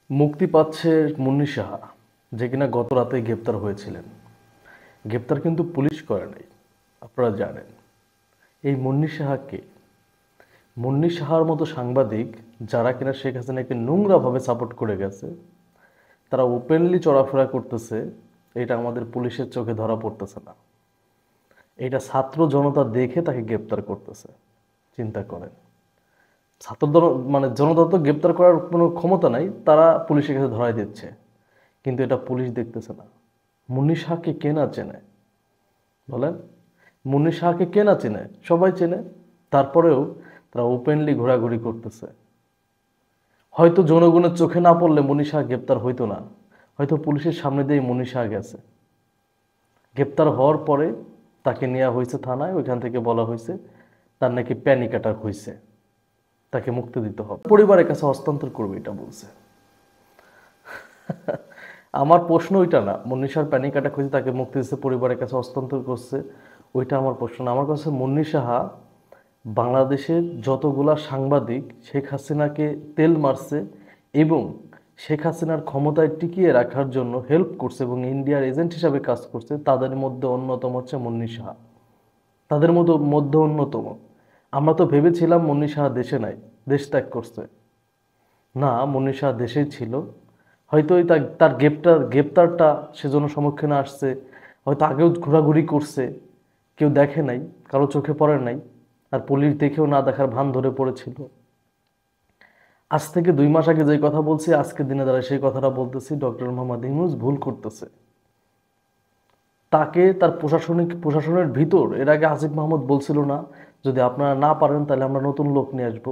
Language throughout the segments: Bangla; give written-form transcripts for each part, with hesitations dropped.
মুক্তি পাচ্ছে মুন্নি সাহা, যে কিনা গত রাতে গ্রেপ্তার হয়েছিলেন। গ্রেপ্তার কিন্তু পুলিশ করে নাই, আপনারা জানেন। এই মুন্নি সাহাকে, মুন্নি সাহার মতো সাংবাদিক যারা কিনা শেখ হাসিনাকে নোংরাভাবে সাপোর্ট করে গেছে, তারা ওপেনলি চলাফেরা করতেছে। এটা আমাদের পুলিশের চোখে ধরা পড়তেছে না। এটা ছাত্র জনতা দেখে তাকে গ্রেপ্তার করতেছে। চিন্তা করেন, ছাত্র মানে জনতা তো গ্রেপ্তার করার কোনো ক্ষমতা নাই, তারা পুলিশের কাছে ধরাই দিচ্ছে। কিন্তু এটা পুলিশ দেখতেছে না। মুন্নি শাহকে কে না চেনে বলেন? মুন্নি শাহকে কে না চেনে? সবাই চেনে। তারপরেও তারা ওপেনলি ঘোরাঘুরি করতেছে। হয়তো জনগণের চোখে না পড়লে মুন্নি শাহ গ্রেপ্তার হইতো না। হয়তো পুলিশের সামনে দিয়ে মুন্নি শাহ গেছে। গ্রেপ্তার হওয়ার পরে তাকে নেওয়া হয়েছে থানায়। ওইখান থেকে বলা হয়েছে তার নাকি প্যানিক অ্যাটাক হয়েছে, তাকে মুক্তি দিতে হবে, পরিবারের কাছে হস্তান্তর করবে, এটা বলছে। আমার প্রশ্ন ওইটা না, মুন্নি শাহর প্যানিক অ্যাটাক হয়েছে, তাকে মুক্তি দিচ্ছে, পরিবারের কাছে হস্তান্তর করছে, ওইটা আমার প্রশ্ন না। আমার কাছে মুন্নি সাহা বাংলাদেশের যতগুলা সাংবাদিক শেখ হাসিনাকে তেল মারছে এবং শেখ হাসিনার ক্ষমতায় টিকিয়ে রাখার জন্য হেল্প করছে এবং ইন্ডিয়ার এজেন্ট হিসাবে কাজ করছে, তাদের মধ্যে অন্যতম হচ্ছে মুন্নি সাহা। তাদের মধ্যে অন্যতম। আমরা তো ভেবেছিলাম মুন্নি সাহা দেশে নাই, দেশ ত্যাগ করছে। না, মুন্নি সাহা দেশেই ছিল। হয়তো ওই তার গ্রেপ্তারটা সেজন্য সম্মুখীনে আসছে, হয়তো আগেও ঘোরাঘুরি করছে, কেউ দেখে নাই, কারো চোখে পড়ে নাই, আর পুলিশ দেখেও না দেখার ভান ধরে পড়েছিল। আজ থেকে 2 মাস আগে যে কথা বলছি, আজকের দিনে দাঁড়ায় সেই কথাটা বলতেছি। ডক্টর মোহাম্মদ ইউনূস ভুল করতেছে। তাকে তার প্রশাসনের ভিতর এর আগে আসিফ মাহমুদ বলছিল না, যদি আপনারা না পারেন তাহলে আমরা নতুন লোক নিয়ে আসবো।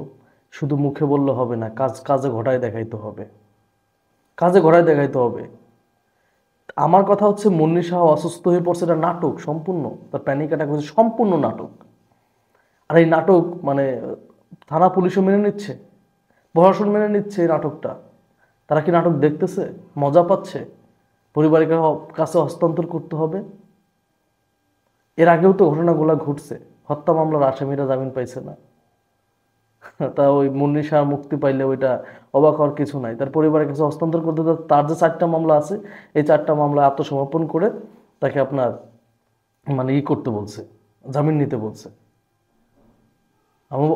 শুধু মুখে বললে হবে না, কাজে ঘটায় দেখাইতে হবে। কাজে ঘটায় দেখাইতে হবে। আমার কথা হচ্ছে মুন্নি শাহ অসুস্থ হয়ে পড়ছে, এটা নাটক সম্পূর্ণ। তার প্যানিক অ্যাটাক হচ্ছে সম্পূর্ণ নাটক। আর এই নাটক মানে থানা পুলিশও মেনে নিচ্ছে, প্রশাসন মেনে নিচ্ছে এই নাটকটা। তারা কি নাটক দেখতেছে, মজা পাচ্ছে? পরিবারের কাছে হস্তান্তর করতে হবে। এর আগেও তো ঘটনাগুলো ঘটছে। হত্যা মামলার আসামিরা জামিন পাইছে না। তা ওই মুন্নি শাহ মুক্তি পাইলে ওইটা অবাক হওয়ার কিছু নাই। তার পরিবারের কাছে হস্তান্তর করতে তার যে 4টা মামলা আছে, এই 4টা মামলা আত্মসমর্পণ করে তাকে আপনার মানে করতে বলছে, জামিন নিতে বলছে।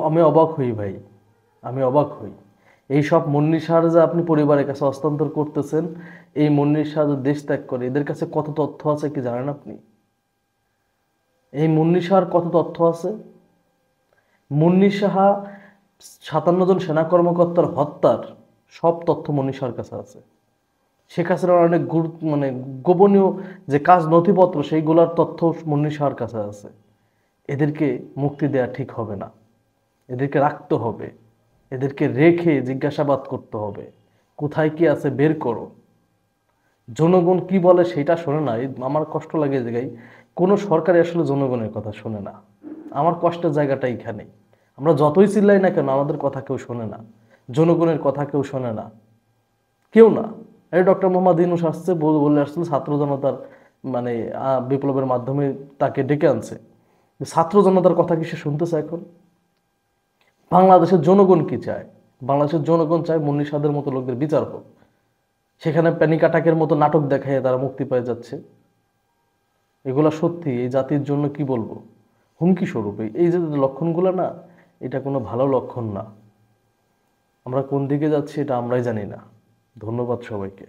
আমি অবাক হই ভাই, আমি অবাক হই। এই সব মুন্নি শাহ যে আপনি পরিবারের কাছে হস্তান্তর করতেছেন, এই মুন্নি শাহ যে দেশ ত্যাগ করে, এদের কাছে কত তথ্য আছে কি জানেন আপনি? এই মুন্নি শাহর কত তথ্য আছে? মুন্নি সাহা 57 জন সেনা কর্মকর্তার হত্যার সব তথ্য মুন্নি সাহার কাছে আছে। শেখ হাসিনার অনেক মানে গোপনীয় যে কাজ নথিপত্র, সেইগুলোর তথ্য মুন্নি সাহার কাছে আছে। এদেরকে মুক্তি দেয়া ঠিক হবে না। এদেরকে রাখতে হবে। এদেরকে রেখে জিজ্ঞাসাবাদ করতে হবে, কোথায় কি আছে বের করো। জনগণ কি বলে সেটা শোনে না। আমার কষ্ট লাগে এই জায়গায়, কোনো সরকারই আসলে জনগণের কথা শোনে না। আমার কষ্টের জায়গাটা এইখানেই। আমরা যতই চিল্লাই না কেন, আমাদের কথা কেউ শোনে না, জনগণের কথা কেউ শোনে না, কেউ না। এই ডক্টর মোহাম্মদ ইউনূস আসছে, বলে আসছিল ছাত্র জনতার মানে বিপ্লবের মাধ্যমে তাকে ডেকে আনছে। ছাত্র জনতার কথা কি সে শুনতেছে এখন? বাংলাদেশের জনগণ কি চায়? বাংলাদেশের জনগণ চায় মুন্নি সাদের মতো লোকদের বিচার হোক। সেখানে প্যানিক অ্যাটাকের মতো নাটক দেখায় তারা মুক্তি পেয়ে যাচ্ছে। এগুলা সত্যি এই জাতির জন্য কি বলবো, হুমকি স্বরূপ। এই যে লক্ষণগুলো না, এটা কোনো ভালো লক্ষণ না। আমরা কোন দিকে যাচ্ছি এটা আমরাই জানি না। ধন্যবাদ সবাইকে।